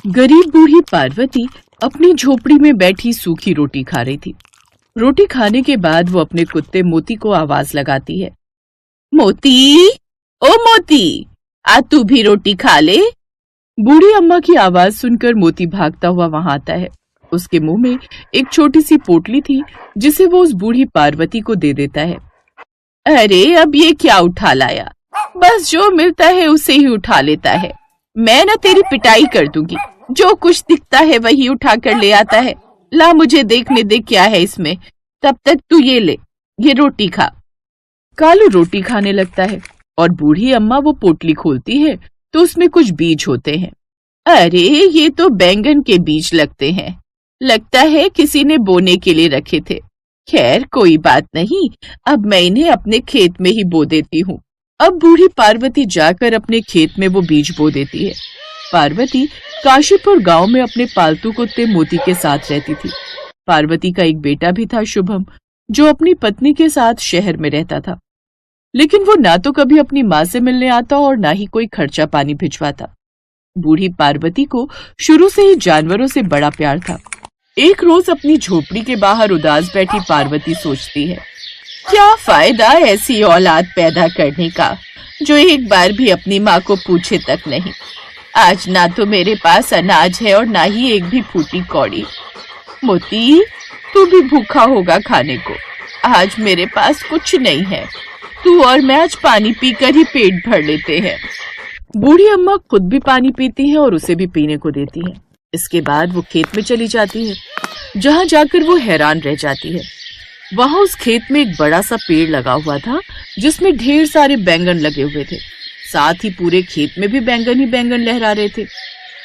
गरीब बूढ़ी पार्वती अपनी झोपड़ी में बैठी सूखी रोटी खा रही थी। रोटी खाने के बाद वो अपने कुत्ते मोती को आवाज लगाती है। मोती, ओ मोती, आज तू भी रोटी खा ले। बूढ़ी अम्मा की आवाज सुनकर मोती भागता हुआ वहां आता है। उसके मुंह में एक छोटी सी पोटली थी जिसे वो उस बूढ़ी पार्वती को दे देता है। अरे अब ये क्या उठा लाया, बस जो मिलता है उसे ही उठा लेता है। मैं ना तेरी पिटाई कर दूंगी, जो कुछ दिखता है वही उठा कर ले आता है। ला मुझे देखने दे क्या है इसमें, तब तक तू ये ले, ये रोटी खा। कालू रोटी खाने लगता है और बूढ़ी अम्मा वो पोटली खोलती है तो उसमें कुछ बीज होते हैं। अरे ये तो बैंगन के बीज लगते हैं, लगता है किसी ने बोने के लिए रखे थे। खैर कोई बात नहीं, अब मैं इन्हें अपने खेत में ही बो देती हूँ। अब बूढ़ी पार्वती जाकर अपने खेत में वो बीज बो देती है। पार्वती काशीपुर गांव में अपने पालतू कुत्ते मोती के साथ रहती थी। पार्वती का एक बेटा भी था शुभम, जो अपनी पत्नी के साथ शहर में रहता था, लेकिन वो ना तो कभी अपनी माँ से मिलने आता और ना ही कोई खर्चा पानी भिजवाता। बूढ़ी पार्वती को शुरू से ही जानवरों से बड़ा प्यार था। एक रोज अपनी झोपड़ी के बाहर उदास बैठी पार्वती सोचती है, क्या फायदा ऐसी औलाद पैदा करने का जो एक बार भी अपनी माँ को पूछे तक नहीं। आज ना तो मेरे पास अनाज है और ना ही एक भी फूटी कौड़ी। मोती, तू भी भूखा होगा खाने को, आज मेरे पास कुछ नहीं है। तू और मैं आज पानी पीकर ही पेट भर लेते हैं। बूढ़ी अम्मा खुद भी पानी पीती है और उसे भी पीने को देती है। इसके बाद वो खेत में चली जाती है, जहाँ जाकर वो हैरान रह जाती है। वहां उस खेत में एक बड़ा सा पेड़ लगा हुआ था जिसमें ढेर सारे बैंगन लगे हुए थे। साथ ही पूरे खेत में भी बैंगन ही बैंगन लहरा रहे थे।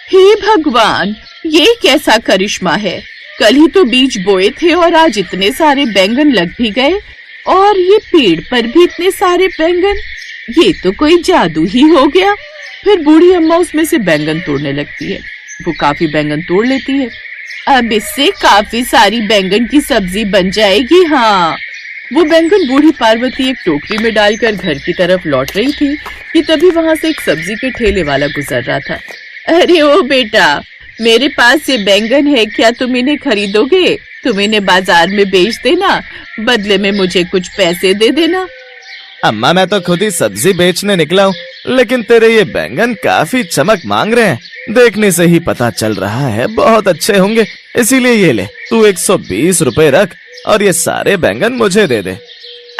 हे भगवान, ये कैसा करिश्मा है, कल ही तो बीज बोए थे और आज इतने सारे बैंगन लग भी गए, और ये पेड़ पर भी इतने सारे बैंगन, ये तो कोई जादू ही हो गया। फिर बूढ़ी अम्मा उसमें से बैंगन तोड़ने लगती है। वो काफी बैंगन तोड़ लेती है। अब इससे काफी सारी बैंगन की सब्जी बन जाएगी। हाँ, वो बैंगन बूढ़ी पार्वती एक टोकरी में डालकर घर की तरफ लौट रही थी कि तभी वहां से एक सब्जी के ठेले वाला गुजर रहा था। अरे ओ बेटा, मेरे पास ये बैंगन है, क्या तुम इन्हें खरीदोगे? तुम इन्हें बाजार में बेच देना, बदले में मुझे कुछ पैसे दे देना। अम्मा, मैं तो खुद ही सब्जी बेचने निकला हूँ, लेकिन तेरे ये बैंगन काफी चमक मांग रहे हैं। देखने से ही पता चल रहा है बहुत अच्छे होंगे, इसीलिए ये ले, तू 120 रुपए रख और ये सारे बैंगन मुझे दे दे।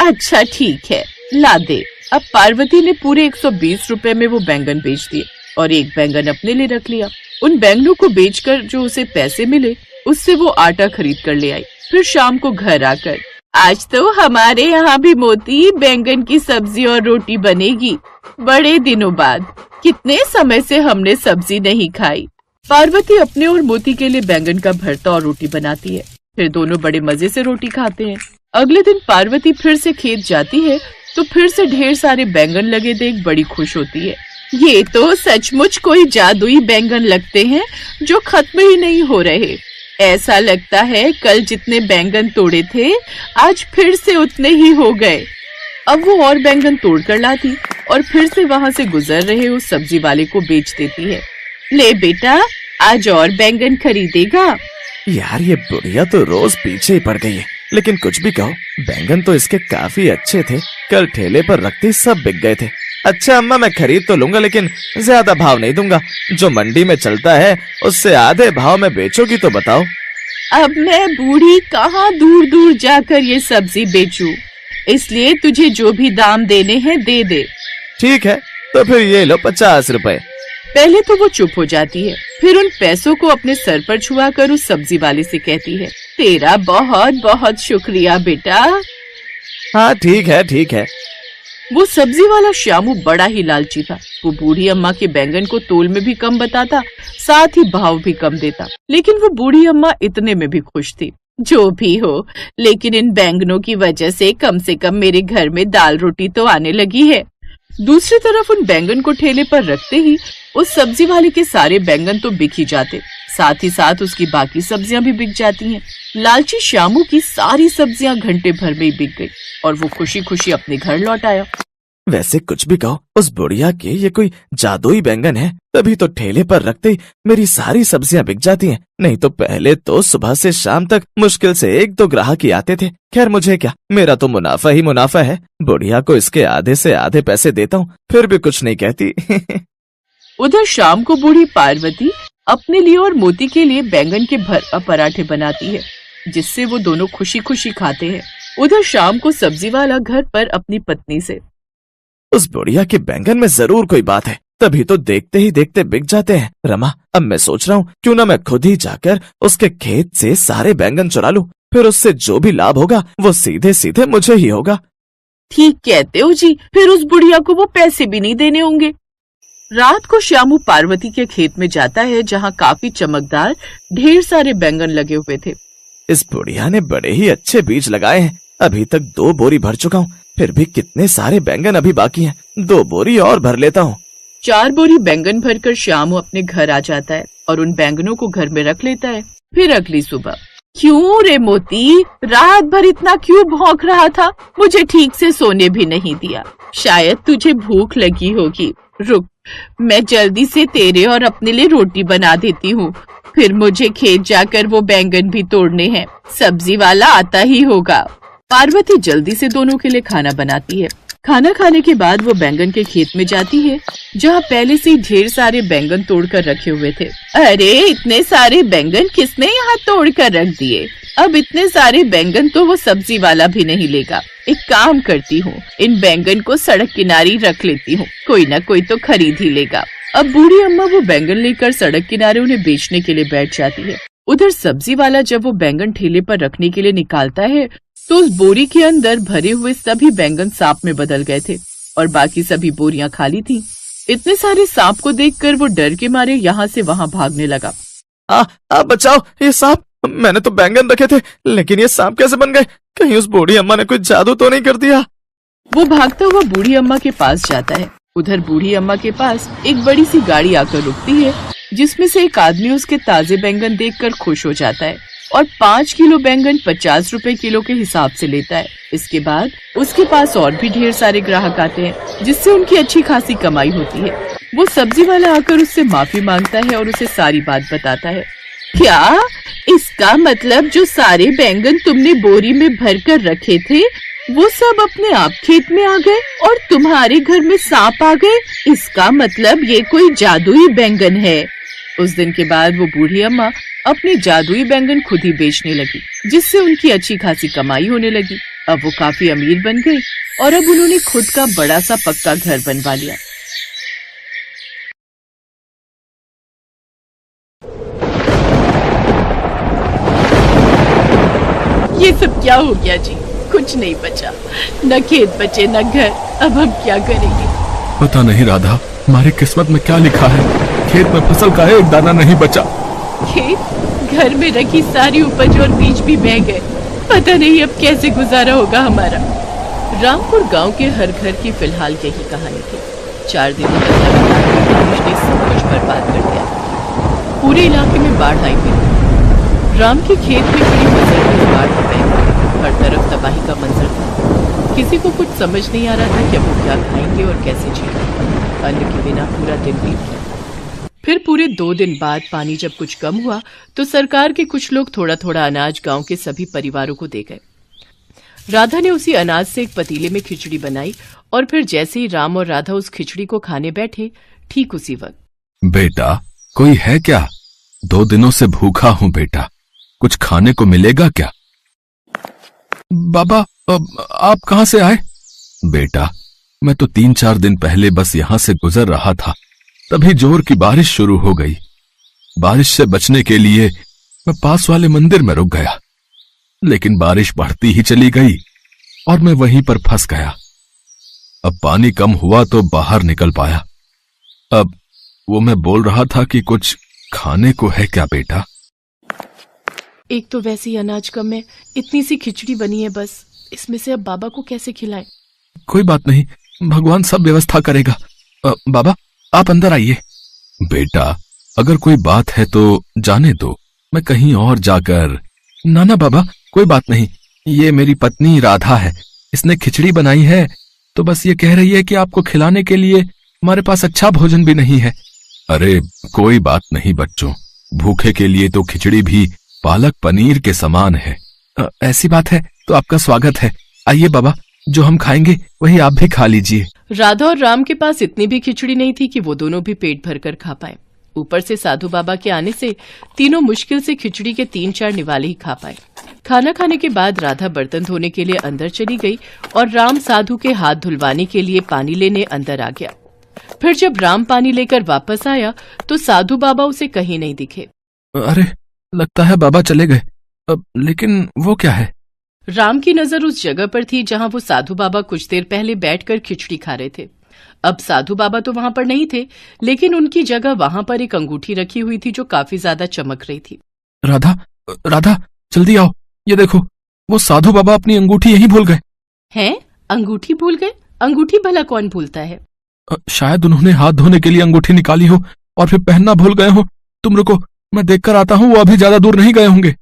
अच्छा ठीक है, ला दे। अब पार्वती ने पूरे 120 रुपए में वो बैंगन बेच दिए और एक बैंगन अपने लिए रख लिया। उन बैंगनों को बेचकर जो उसे पैसे मिले उससे वो आटा खरीद कर ले आई। फिर शाम को घर आकर, आज तो हमारे यहाँ भी मोती बैंगन की सब्जी और रोटी बनेगी। बड़े दिनों बाद, कितने समय से हमने सब्जी नहीं खाई। पार्वती अपने और मोती के लिए बैंगन का भरता और रोटी बनाती है। फिर दोनों बड़े मजे से रोटी खाते हैं। अगले दिन पार्वती फिर से खेत जाती है तो फिर से ढेर सारे बैंगन लगे देख बड़ी खुश होती है। ये तो सचमुच कोई जादुई बैंगन लगते हैं जो खत्म ही नहीं हो रहे। ऐसा लगता है कल जितने बैंगन तोड़े थे आज फिर से उतने ही हो गए। अब वो और बैंगन तोड़ कर लाती और फिर से वहां से गुजर रहे उस सब्जी वाले को बेच देती है। ले बेटा, आज और बैंगन खरीदेगा? यार, ये बुढ़िया तो रोज पीछे ही पड़ गई है, लेकिन कुछ भी कहो, बैंगन तो इसके काफी अच्छे थे। कल ठेले पर रखते सब बिक गए थे। अच्छा अम्मा, मैं खरीद तो लूंगा, लेकिन ज्यादा भाव नहीं दूंगा। जो मंडी में चलता है उससे आधे भाव में बेचोगी तो बताओ। अब मैं बूढ़ी कहाँ दूर दूर जाकर ये सब्जी बेचूं, इसलिए तुझे जो भी दाम देने हैं दे दे। ठीक है, तो फिर ये लो 50 रुपए। पहले तो वो चुप हो जाती है, फिर उन पैसों को अपने सर पर छुआ कर उस सब्जी वाले से कहती है, तेरा बहुत बहुत शुक्रिया बेटा। हाँ ठीक है ठीक है। वो सब्जी वाला श्यामू बड़ा ही लालची था। वो बूढ़ी अम्मा के बैंगन को तोल में भी कम बताता, साथ ही भाव भी कम देता, लेकिन वो बूढ़ी अम्मा इतने में भी खुश थी। जो भी हो, लेकिन इन बैंगनों की वजह से कम मेरे घर में दाल रोटी तो आने लगी है। दूसरी तरफ उन बैंगन को ठेले पर रखते ही उस सब्जी वाले के सारे बैंगन तो बिक ही जाते, साथ ही साथ उसकी बाकी सब्जियां भी बिक जाती हैं। लालची श्यामू की सारी सब्जियां घंटे भर में ही बिक गई और वो खुशी खुशी अपने घर लौट आया। वैसे कुछ भी कहो, उस बुढ़िया के ये कोई जादुई बैंगन है, तभी तो ठेले पर रखते ही मेरी सारी सब्जियां बिक जाती हैं। नहीं तो पहले तो सुबह से शाम तक मुश्किल से 1-2 ग्राहक ही आते थे। खैर मुझे क्या, मेरा तो मुनाफा ही मुनाफा है। बुढ़िया को इसके आधे से आधे पैसे देता हूँ, फिर भी कुछ नहीं कहती। उधर शाम को बूढ़ी पार्वती अपने लिए और मोती के लिए बैंगन के पराठे बनाती है, जिससे वो दोनों खुशी खुशी खाते हैं। उधर शाम को सब्जी वाला घर पर अपनी पत्नी से, उस बुढ़िया के बैंगन में जरूर कोई बात है, तभी तो देखते ही देखते बिक जाते हैं। रमा, अब मैं सोच रहा हूँ क्यों ना मैं खुद ही जाकर उसके खेत से सारे बैंगन चुरा लूं, फिर उससे जो भी लाभ होगा वो सीधे सीधे मुझे ही होगा। ठीक कहते हो जी, फिर उस बुढ़िया को वो पैसे भी नहीं देने होंगे। रात को श्यामू पार्वती के खेत में जाता है, जहाँ काफी चमकदार ढेर सारे बैंगन लगे हुए थे। इस बुढ़िया ने बड़े ही अच्छे बीज लगाए हैं। अभी तक 2 बोरी भर चुका हूँ, फिर भी कितने सारे बैंगन अभी बाकी हैं। 2 बोरी और भर लेता हूँ। 4 बोरी बैंगन भरकर श्यामू अपने घर आ जाता है और उन बैंगनों को घर में रख लेता है। फिर अगली सुबह, क्यों रे मोती, रात भर इतना क्यों भौंक रहा था? मुझे ठीक से सोने भी नहीं दिया। शायद तुझे भूख लगी होगी। रुक, मैं जल्दी से तेरे और अपने लिए रोटी बना देती हूँ। फिर मुझे खेत जाकर वो बैंगन भी तोड़ने हैं। सब्जी वाला आता ही होगा। पार्वती जल्दी से दोनों के लिए खाना बनाती है। खाना खाने के बाद वो बैंगन के खेत में जाती है, जहाँ पहले से ढेर सारे बैंगन तोड़कर रखे हुए थे। अरे, इतने सारे बैंगन किसने यहाँ तोड़कर रख दिए? अब इतने सारे बैंगन तो वो सब्जी वाला भी नहीं लेगा। एक काम करती हूँ, इन बैंगन को सड़क किनारे रख लेती हूँ, कोई ना कोई तो खरीद ही लेगा। अब बूढ़ी अम्मा वो बैंगन लेकर सड़क किनारे उन्हें बेचने के लिए बैठ जाती है। उधर सब्जी वाला जब वो बैंगन ठेले पर रखने के लिए निकालता है, तो उस बोरी के अंदर भरे हुए सभी बैंगन सांप में बदल गए थे और बाकी सभी बोरियां खाली थीं। इतने सारे सांप को देखकर वो डर के मारे यहाँ से वहाँ भागने लगा। बचाओ, ये सांप! मैंने तो बैंगन रखे थे, लेकिन ये सांप कैसे बन गए? कहीं उस बूढ़ी अम्मा ने कोई जादू तो नहीं कर दिया? वो भागता हुआ बूढ़ी अम्मा के पास जाता है। उधर बूढ़ी अम्मा के पास एक बड़ी सी गाड़ी आकर रुकती है, जिसमें से एक आदमी उसके ताजे बैंगन देखकर खुश हो जाता है और 5 किलो बैंगन 50 रुपए किलो के हिसाब से लेता है। इसके बाद उसके पास और भी ढेर सारे ग्राहक आते हैं, जिससे उनकी अच्छी खासी कमाई होती है। वो सब्जी वाला आकर उससे माफी मांगता है और उसे सारी बात बताता है। क्या? इसका मतलब जो सारे बैंगन तुमने बोरी में भर कर रखे थे, वो सब अपने आप खेत में आ गए और तुम्हारे घर में सांप आ गए? इसका मतलब ये कोई जादुई बैंगन है। उस दिन के बाद वो बूढ़ी अम्मा अपने जादुई बैंगन खुद ही बेचने लगी, जिससे उनकी अच्छी खासी कमाई होने लगी। अब वो काफी अमीर बन गई और अब उन्होंने खुद का बड़ा सा पक्का घर बनवा लिया। ये सब क्या हो गया जी? कुछ नहीं बचा, न खेत बचे न घर। अब हम क्या करेंगे? पता नहीं राधा, हमारी किस्मत में क्या लिखा है। खेत में फसल का एक दाना नहीं बचा। खेत, घर में रखी सारी उपज और बीज भी बह गए। पता नहीं अब कैसे गुजारा होगा हमारा। रामपुर गांव के हर घर की फिलहाल यही कहानी थी। 4 दिनों तक लगातार बारिश ने सब कुछ बर्बाद कर दिया। पूरे इलाके में बाढ़ आई हुई। राम के खेत में खड़ी मजर बाढ़ में बह गई। हर तरफ तबाही का मंजर था। किसी को कुछ समझ नहीं आ रहा था कि अब वो क्या खाएंगे और कैसे जिएंगे। अन्न के बिना पूरा दिन बीत गया। फिर पूरे 2 दिन बाद पानी जब कुछ कम हुआ, तो सरकार के कुछ लोग थोड़ा थोड़ा अनाज गांव के सभी परिवारों को दे गए। राधा ने उसी अनाज से एक पतीले में खिचड़ी बनाई और फिर जैसे ही राम और राधा उस खिचड़ी को खाने बैठे, ठीक उसी वक्त, बेटा, कोई है क्या? 2 दिनों से भूखा हूँ बेटा, कुछ खाने को मिलेगा क्या? बाबा, आप कहाँ से आए? बेटा, मैं तो 3-4 दिन पहले बस यहाँ से गुजर रहा था, तभी जोर की बारिश शुरू हो गई। बारिश से बचने के लिए मैं पास वाले मंदिर में रुक गया, लेकिन बारिश बढ़ती ही चली गई और मैं वहीं पर फंस गया। अब पानी कम हुआ तो बाहर निकल पाया। अब वो मैं बोल रहा था कि कुछ खाने को है क्या बेटा? एक तो वैसे ही अनाज कम है, इतनी सी खिचड़ी बनी है बस, इसमें से अब बाबा को कैसे खिलाएं? कोई बात नहीं, भगवान सब व्यवस्था करेगा। बाबा, आप अंदर आइए। बेटा, अगर कोई बात है तो जाने दो, मैं कहीं और जाकर। ना बाबा, कोई बात नहीं, ये मेरी पत्नी राधा है, इसने खिचड़ी बनाई है, तो बस ये कह रही है कि आपको खिलाने के लिए हमारे पास अच्छा भोजन भी नहीं है। अरे कोई बात नहीं बच्चों, भूखे के लिए तो खिचड़ी भी पालक पनीर के समान है। ऐसी बात है तो आपका स्वागत है। आइए बाबा, जो हम खाएंगे वही आप भी खा लीजिए। राधा और राम के पास इतनी भी खिचड़ी नहीं थी कि वो दोनों भी पेट भरकर खा पाए। ऊपर से साधु बाबा के आने से तीनों मुश्किल से खिचड़ी के 3-4 निवाले ही खा पाए। खाना खाने के बाद राधा बर्तन धोने के लिए अंदर चली गई और राम साधु के हाथ धुलवाने के लिए पानी लेने अंदर आ गया। फिर जब राम पानी लेकर वापस आया तो साधु बाबा उसे कहीं नहीं दिखे। अरे लगता है बाबा चले गए। लेकिन वो क्या है? राम की नजर उस जगह पर थी जहां वो साधु बाबा कुछ देर पहले बैठकर खिचड़ी खा रहे थे। अब साधु बाबा तो वहां पर नहीं थे, लेकिन उनकी जगह वहां पर एक अंगूठी रखी हुई थी जो काफी ज्यादा चमक रही थी। राधा, राधा जल्दी आओ, ये देखो वो साधु बाबा अपनी अंगूठी यहीं भूल गए। हैं? अंगूठी भूल गए? अंगूठी भला कौन भूलता है? शायद उन्होंने हाथ धोने के लिए अंगूठी निकाली हो और फिर पहनना भूल गए हो। तुम रुको, मैं देखकर आता हूँ, वो अभी ज्यादा दूर नहीं गए होंगे।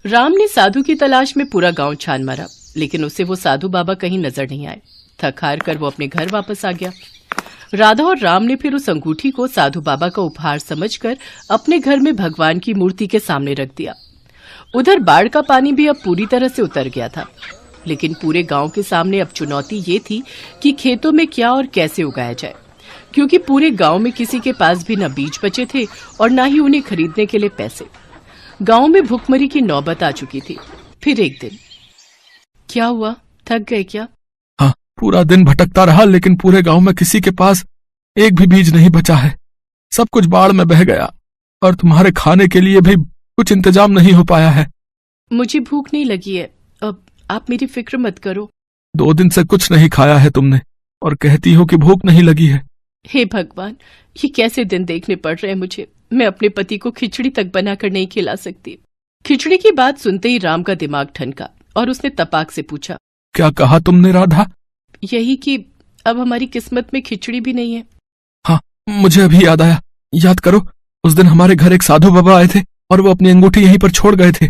राम ने साधु की तलाश में पूरा गांव छान मारा, लेकिन उसे वो साधु बाबा कहीं नजर नहीं आए। थक हार कर वो अपने घर वापस आ गया। राधा और राम ने फिर उस अंगूठी को साधु बाबा का उपहार समझकर अपने घर में भगवान की मूर्ति के सामने रख दिया। उधर बाढ़ का पानी भी अब पूरी तरह से उतर गया था, लेकिन पूरे गांव के सामने अब चुनौती ये थी कि खेतों में क्या और कैसे उगाया जाए, क्योंकि पूरे गांव में किसी के पास भी न बीज बचे थे और न ही उन्हें खरीदने के लिए पैसे। गांव में भूखमरी की नौबत आ चुकी थी। फिर एक दिन क्या हुआ? थक गए क्या? हाँ, पूरा दिन भटकता रहा, लेकिन पूरे गांव में किसी के पास एक भी बीज नहीं बचा है। सब कुछ बाढ़ में बह गया और तुम्हारे खाने के लिए भी कुछ इंतजाम नहीं हो पाया है। मुझे भूख नहीं लगी है, अब आप मेरी फिक्र मत करो। 2 दिन से कुछ नहीं खाया है तुमने और कहती हो कि भूख नहीं लगी है। हे भगवान, ये कैसे दिन देखने पड़ रहे हैं मुझे। मैं अपने पति को खिचड़ी तक बनाकर नहीं खिला सकती। खिचड़ी की बात सुनते ही राम का दिमाग ठनका और उसने तपाक से पूछा, क्या कहा तुमने राधा? यही कि अब हमारी किस्मत में खिचड़ी भी नहीं है। हाँ, मुझे अभी याद आया। याद करो, उस दिन हमारे घर एक साधु बाबा आए थे और वो अपनी अंगूठी यहीं पर छोड़ गए थे।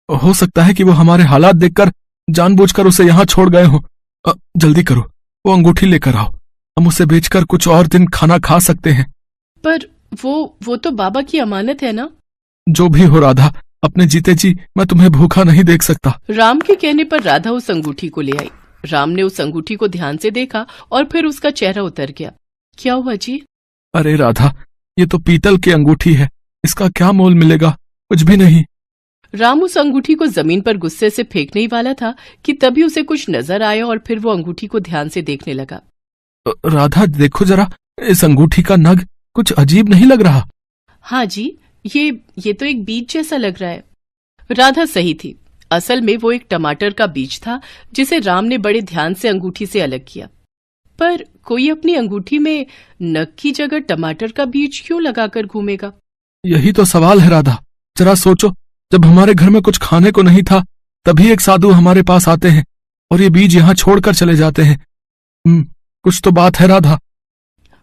हो सकता है कि वो हमारे हालात देखकर जानबूझकर उसे यहाँ छोड़ गए हो। जल्दी करो, वो अंगूठी लेकर आओ, हम उसे बेचकर कुछ और दिन खाना खा सकते हैं। पर वो तो बाबा की अमानत है ना? जो भी हो राधा, अपने जीते जी मैं तुम्हें भूखा नहीं देख सकता। राम के कहने पर राधा उस अंगूठी को ले आई। राम ने उस अंगूठी को ध्यान से देखा और फिर उसका चेहरा उतर गया। क्या हुआ जी? अरे राधा, ये तो पीतल की अंगूठी है, इसका क्या मोल मिलेगा? कुछ भी नहीं। राम उस अंगूठी को जमीन पर गुस्से से फेंकने ही वाला था कि तभी उसे कुछ नजर आया और फिर वो अंगूठी को ध्यान से देखने लगा। राधा देखो जरा, इस अंगूठी का नग कुछ अजीब नहीं लग रहा? हाँ जी, ये तो एक बीज जैसा लग रहा है। राधा सही थी। असल में वो एक टमाटर का बीज था जिसे राम ने बड़े ध्यान से अंगूठी से अलग किया। पर कोई अपनी अंगूठी में नग की जगह टमाटर का बीज क्यों लगाकर घूमेगा? यही तो सवाल है राधा। जरा सोचो, जब हमारे घर में कुछ खाने को नहीं था तभी एक साधु हमारे पास आते हैं और ये बीज यहाँ छोड़कर चले जाते हैं। कुछ तो बात है राधा।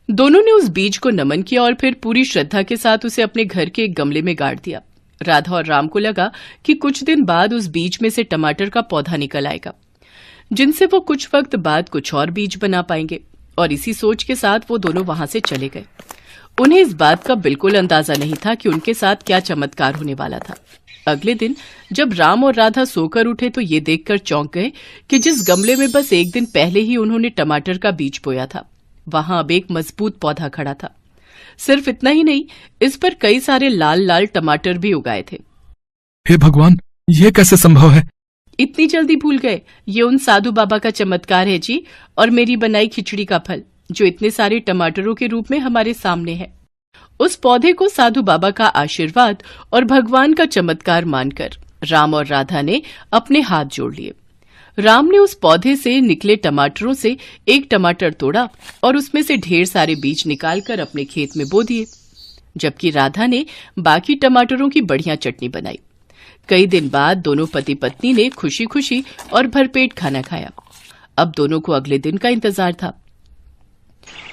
दोनों ने उस बीज को नमन किया और फिर पूरी श्रद्धा के साथ उसे अपने घर के एक गमले में गाड़ दिया। राधा और राम को लगा कि कुछ दिन बाद उस बीज में से टमाटर का पौधा निकल आएगा, जिनसे वो कुछ वक्त बाद कुछ और बीज बना पाएंगे। और इसी सोच के साथ वो दोनों वहां से चले गए। उन्हें इस बात का बिल्कुल अंदाजा नहीं था कि उनके साथ क्या चमत्कार होने वाला था। अगले दिन जब राम और राधा सोकर उठे तो ये देखकर चौंक गए कि जिस गमले में बस एक दिन पहले ही उन्होंने टमाटर का बीज बोया था, वहां अब एक मजबूत पौधा खड़ा था। सिर्फ इतना ही नहीं, इस पर कई सारे लाल लाल टमाटर भी उगाए थे। हे भगवान, ये कैसे संभव है? इतनी जल्दी भूल गए? ये उन साधु बाबा का चमत्कार है जी, और मेरी बनाई खिचड़ी का फल जो इतने सारे टमाटरों के रूप में हमारे सामने है। उस पौधे को साधु बाबा का आशीर्वाद और भगवान का चमत्कार मानकर राम और राधा ने अपने हाथ जोड़ लिए। राम ने उस पौधे से निकले टमाटरों से एक टमाटर तोड़ा और उसमें से ढेर सारे बीज निकालकर अपने खेत में बो दिए, जबकि राधा ने बाकी टमाटरों की बढ़िया चटनी बनाई। कई दिन बाद दोनों पति पत्नी ने खुशी खुशी और भरपेट खाना खाया। अब दोनों को अगले दिन का इंतजार था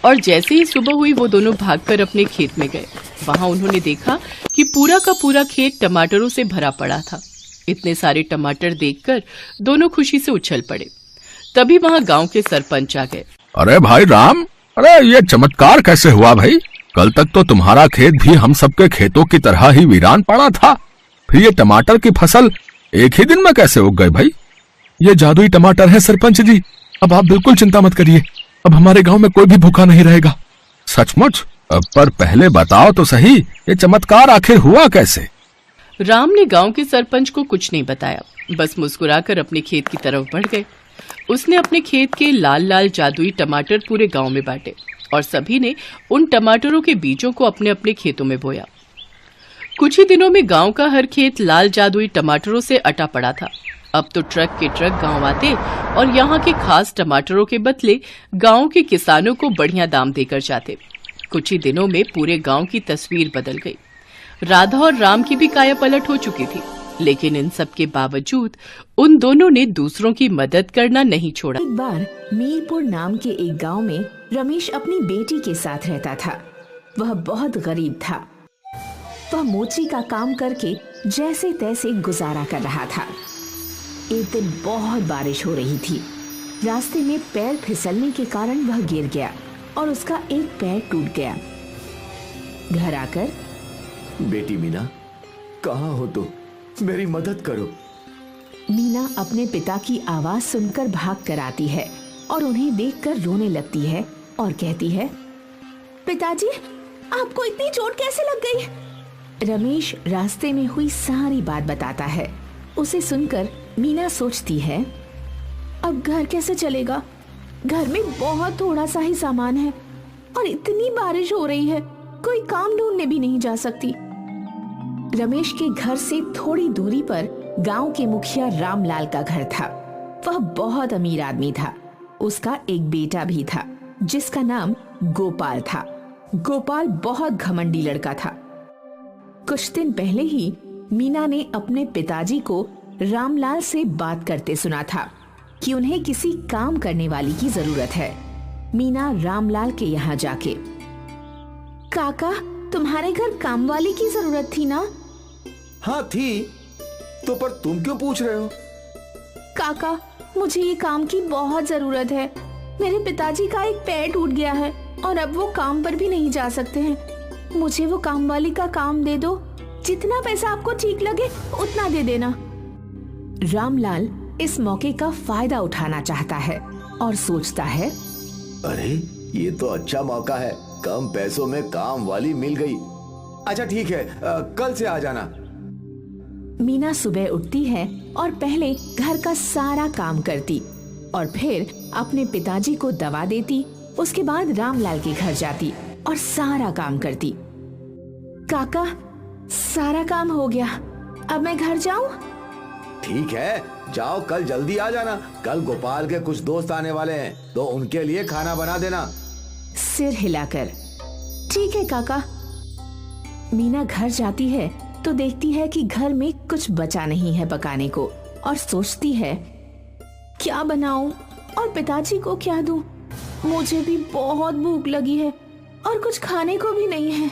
और जैसे ही सुबह हुई वो दोनों भागकर अपने खेत में गए। वहां उन्होंने देखा कि पूरा का पूरा खेत टमाटरों से भरा पड़ा था। इतने सारे टमाटर देखकर दोनों खुशी से उछल पड़े। तभी वहां गांव के सरपंच आ गए। अरे भाई राम, अरे ये चमत्कार कैसे हुआ भाई? कल तक तो तुम्हारा खेत भी हम सबके खेतों की तरह ही वीरान पड़ा था, फिर ये टमाटर की फसल एक ही दिन में कैसे उग गए भाई? ये जादुई टमाटर है सरपंच जी, अब आप बिल्कुल चिंता मत करिए, अब हमारे गांव में कोई भी भूखा नहीं रहेगा। सचमुच? पर पहले बताओ तो सही, ये चमत्कार आखिर हुआ कैसे? राम ने गांव के सरपंच को कुछ नहीं बताया, बस मुस्कुराकर अपने खेत की तरफ बढ़ गए। उसने अपने खेत के लाल लाल जादुई टमाटर पूरे गांव में बांटे और सभी ने उन टमाटरों के बीजों को अपने अपने खेतों में बोया। कुछ ही दिनों में गांव का हर खेत लाल जादुई टमाटरों से अटा पड़ा था। अब तो ट्रक के ट्रक गांव आते और यहाँ के खास टमाटरों के बदले गांव के किसानों को बढ़िया दाम देकर जाते। कुछ ही दिनों में पूरे गांव की तस्वीर बदल गई। राधा और राम की भी काया पलट हो चुकी थी, लेकिन इन सब के बावजूद उन दोनों ने दूसरों की मदद करना नहीं छोड़ा। एक बार मीरपुर नाम के एक गांव में रमेश अपनी बेटी के साथ रहता था। वह बहुत गरीब था। वह मोची का काम करके जैसे तैसे गुजारा कर रहा था। एक दिन बहुत बारिश हो रही थी। रास्ते में पैर फिसलने के कारण वह गिर गया और उसका एक पैर टूट गया। घर आकर, बेटी मीना, कहाँ हो तुम? मेरी मदद करो। मीना अपने पिता की आवाज सुनकर भाग कर आती है और उन्हें देखकर रोने लगती है और कहती है, पिताजी, आपको इतनी चोट कैसे लग गई? रमेश रास्ते में हुई सारी बात बताता है। उसे सुनकर मीना सोचती है, अब घर कैसे चलेगा? घर में बहुत थोड़ा सा ही सामान है और इतनी बारिश हो रही है, कोई काम ढूंढने भी नहीं जा सकती। रमेश के घर से थोड़ी दूरी पर गांव के मुखिया रामलाल का घर था। वह बहुत अमीर आदमी था। उसका एक बेटा भी था जिसका नाम गोपाल था। गोपाल बहुत घमंडी लड़का था। कुछ दिन पहले ही मीना ने अपने पिताजी को रामलाल से बात करते सुना था कि उन्हें किसी काम करने वाली की जरूरत है। मीना रामलाल के यहाँ जाके, काका, तुम्हारे घर काम वाली की जरूरत थी ना? हाँ थी, तो पर तुम क्यों पूछ रहे हो? काका, मुझे ये काम की बहुत जरूरत है। मेरे पिताजी का एक पैर टूट गया है और अब वो काम पर भी नहीं जा सकते हैं। मुझे वो काम वाली का काम दे दो। जितना पैसा आपको ठीक लगे उतना दे देना। रामलाल इस मौके का फायदा उठाना चाहता है और सोचता है, अरे ये तो अच्छा मौका है, कम पैसों में काम वाली मिल गई। अच्छा ठीक है, कल से आ जाना। मीना सुबह उठती है और पहले घर का सारा काम करती और फिर अपने पिताजी को दवा देती। उसके बाद रामलाल के घर जाती और सारा काम करती। काका, सारा काम हो गया, अब मैं घर जाऊं? ठीक है, जाओ, कल जल्दी आ जाना। कल गोपाल के कुछ दोस्त आने वाले हैं, तो उनके लिए खाना बना देना। सिर हिलाकर, ठीक है काका। मीना घर जाती है तो देखती है कि घर में कुछ बचा नहीं है पकाने को और सोचती है, क्या बनाऊं और पिताजी को क्या दूं? मुझे भी बहुत भूख लगी है और कुछ खाने को भी नहीं है।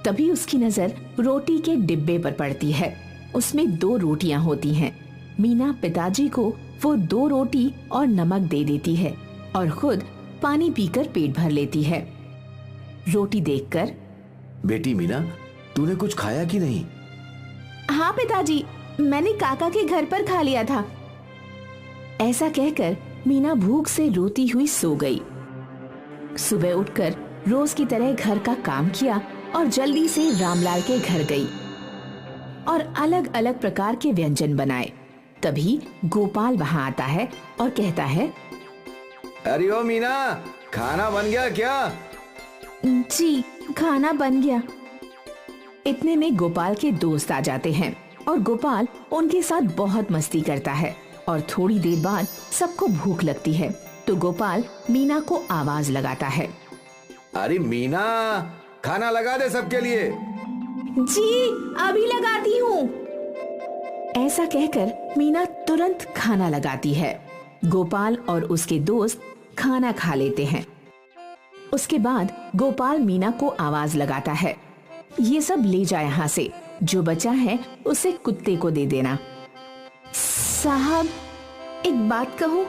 तभी उसकी नजर रोटी के डिब्बे पर पड़ती है। उसमें 2 रोटियां होती हैं। मीना पिताजी को वो 2 रोटी और नमक दे देती है और खुद पानी पीकर पेट भर लेती है। रोटी देखकर, बेटी मीना, तूने कुछ खाया कि नहीं? हाँ पिताजी, मैंने काका के घर पर खा लिया था। ऐसा कहकर मीना भूख से रोती हुई सो गई। सुबह उठकर रोज की तरह घर का काम किया और जल्दी से रामलाल के घर गई और अलग अलग प्रकार के व्यंजन बनाए। तभी गोपाल वहां आता है और कहता है, अरे ओ मीना, खाना बन गया क्या? जी, खाना बन गया। इतने में गोपाल के दोस्त आ जाते हैं और गोपाल उनके साथ बहुत मस्ती करता है और थोड़ी देर बाद सबको भूख लगती है तो गोपाल मीना को आवाज लगाता है, अरे मीना, खाना लगा दे सबके लिए। जी, अभी लगाती हूँ। ऐसा कहकर मीना तुरंत खाना लगाती है। गोपाल और उसके दोस्त खाना खा लेते हैं। उसके बाद गोपाल मीना को आवाज लगाता है, ये सब ले जा यहाँ से, जो बचा है उसे कुत्ते को दे देना। साहब, एक बात कहूँ,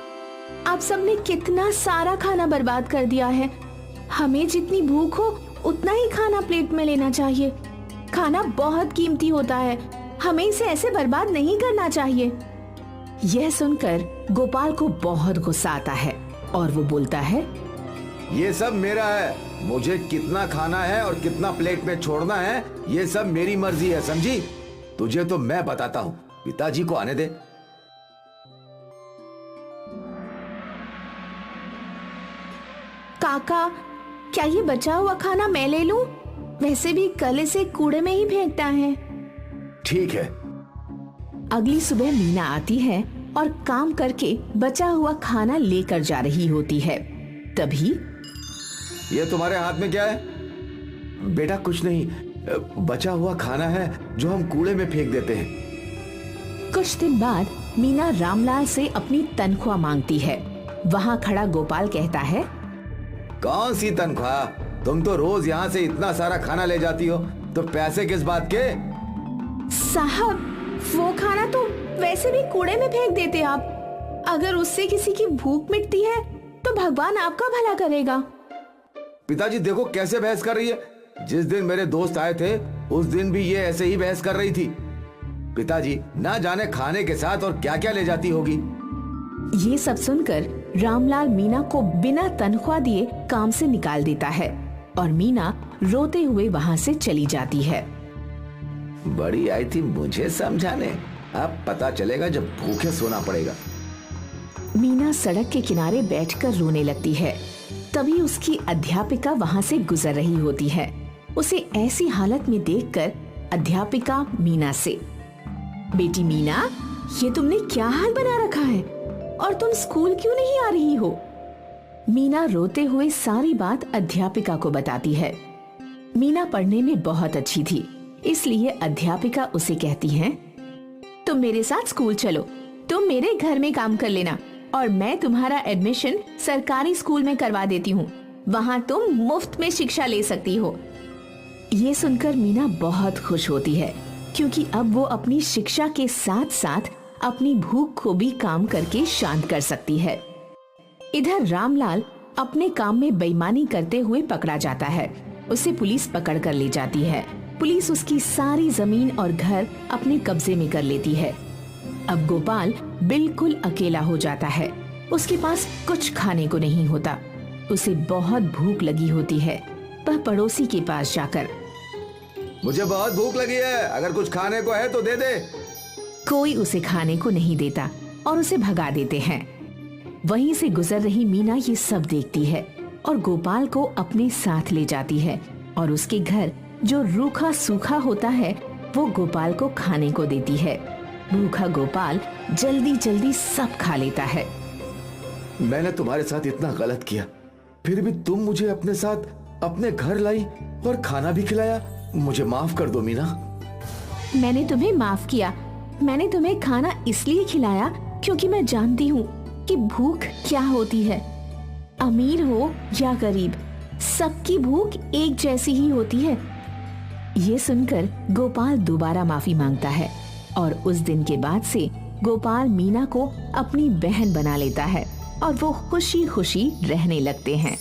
आप सबने कितना सारा खाना बर्बाद कर दिया है। हमें जितनी भूख हो उतना ही खाना प्लेट में लेना चाहिए। खाना बहुत कीमती होता है, हमें इसे ऐसे बर्बाद नहीं करना चाहिए। यह सुनकर गोपाल को बहुत गुस्सा आता है और वो बोलता है, ये सब मेरा है, मुझे कितना खाना है और कितना प्लेट में छोड़ना है ये सब मेरी मर्जी है, समझी? तुझे तो मैं बताता हूँ, पिताजी को आने दे। काका, क्या ये बचा हुआ खाना मैं ले लूं? वैसे भी कल इसे कूड़े में ही फेंकना है। ठीक है। अगली सुबह मीना आती है और काम करके बचा हुआ खाना लेकर जा रही होती है। तभी ये तुम्हारे हाथ में क्या है? बेटा कुछ नहीं, बचा हुआ खाना है जो हम कूड़े में फेंक देते हैं। कुछ दिन बाद मीना रामलाल से अपनी तनख्वाह मांगती है। वहाँ खड़ा गोपाल कहता है, कौन सी तनख्वाह? तुम तो रोज यहाँ से इतना सारा खाना ले जाती हो, तो पैसे किस बात के? साहब, वो खाना तो वैसे भी कूड़े में फेंक देते आप। अगर उससे किसी की भूख मिटती है तो भगवान आपका भला करेगा। पिताजी देखो कैसे बहस कर रही है। जिस दिन मेरे दोस्त आए थे उस दिन भी ये ऐसे ही बहस कर रही थी। पिताजी ना जाने खाने के साथ और क्या क्या ले जाती होगी। ये सब सुनकर रामलाल मीना को बिना तनख्वाह दिए काम से निकाल देता है और मीना रोते हुए वहाँ से चली जाती है। बड़ी आई थी मुझे समझाने, अब पता चलेगा जब भूखे सोना पड़ेगा। मीना सड़क के किनारे बैठकर रोने लगती है। तभी उसकी अध्यापिका वहाँ से गुजर रही होती है। उसे ऐसी हालत में देखकर अध्यापिका मीना से, बेटी मीना, ये तुमने क्या हाल बना रखा है और तुम स्कूल क्यों नहीं आ रही हो? मीना रोते हुए सारी बात अध्यापिका को बताती है। मीना पढ़ने में बहुत अच्छी थी, इसलिए अध्यापिका उसे कहती है, तुम मेरे साथ स्कूल चलो, तुम मेरे घर में काम कर लेना और मैं तुम्हारा एडमिशन सरकारी स्कूल में करवा देती हूँ। वहाँ तुम मुफ्त में शिक्षा ले सकती हो। ये सुनकर मीना बहुत खुश होती है, क्योंकि अब वो अपनी शिक्षा के साथ साथ अपनी भूख को भी काम करके शांत कर सकती है। इधर रामलाल अपने काम में बेईमानी करते हुए पकड़ा जाता है। उसे पुलिस पकड़ कर ले जाती है। पुलिस उसकी सारी जमीन और घर अपने कब्जे में कर लेती है। अब गोपाल बिल्कुल अकेला हो जाता है। उसके पास कुछ खाने को नहीं होता। उसे बहुत भूख लगी होती है। वह पड़ोसी के पास जाकर, मुझे बहुत भूख लगी है, अगर कुछ खाने को है तो दे दे। कोई उसे खाने को नहीं देता और उसे भगा देते हैं। वहीं से गुजर रही मीना ये सब देखती है और गोपाल को अपने साथ ले जाती है और उसके घर जो रूखा सूखा होता है वो गोपाल को खाने को देती है। भूखा गोपाल जल्दी जल्दी सब खा लेता है। मैंने तुम्हारे साथ इतना गलत किया, फिर भी तुम मुझे अपने साथ अपने घर लाई और खाना भी खिलाया। मुझे माफ कर दो मीना। मैंने तुम्हें माफ किया। मैंने तुम्हें खाना इसलिए खिलाया क्योंकि मैं जानती हूँ कि भूख क्या होती है। अमीर हो या गरीब, सबकी भूख एक जैसी ही होती है। ये सुनकर गोपाल दोबारा माफी मांगता है और उस दिन के बाद से गोपाल मीना को अपनी बहन बना लेता है और वो खुशी खुशी रहने लगते हैं।